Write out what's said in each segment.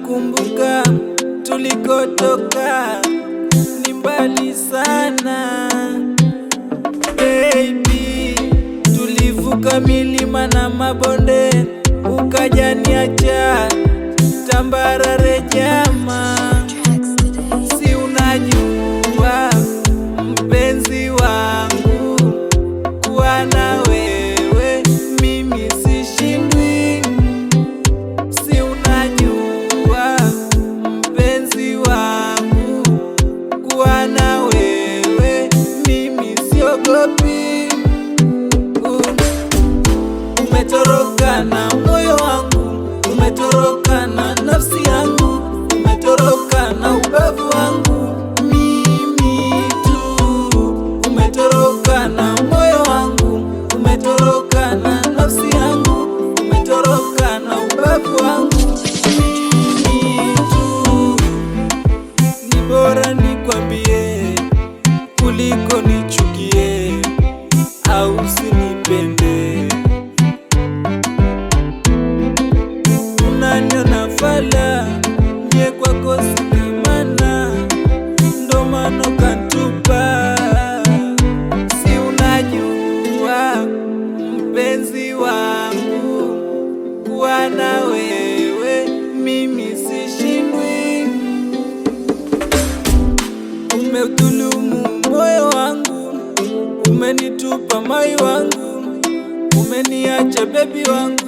nakumbuka tulikotoka ni mbali sana baby, tulivuka milima na mabonde, ukaja niacha tambarare jama. Si unajua mpenzi wangu, kuwa na wewe mimi sishindwi. Si unajua mpenzi wangu, kuwa na wewe mimi siogopi. Umetoroka na moyo wangu, umetoroka na nafsi yangu, umetoroka na ubavu wangu mimi tu. Umetoroka na moyo wangu, umetoroka na nafsi yangu, umetoroka na ubavu wangu mimi tu. Ni bora nikwambie kuliko nichukie au usinipende. Unaniona fala, mie kwako sina maana, ndo maana ukanitupa. Si unajua mpenzi wangu, kuwa na wewe mimi sishindwi. Umeudhulumu moyo wangu, umenitupa mai wangu, umeniacha baby wangu.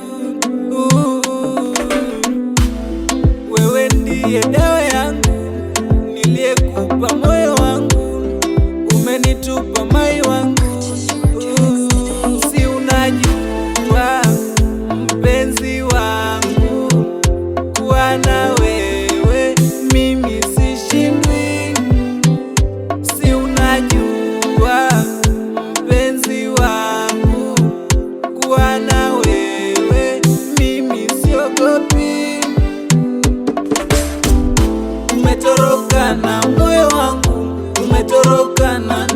Wewe ndiye dawa yangu, niliyekupa moyo wangu, umenitupa mai wangu. Si unajua mpenzi wangu, kuwa na wewe mimi sishindwi. Si unajua mpenzi wangu, kuwa na wewe mimi siogopi. Umetoroka na moyo wangu, umetoroka na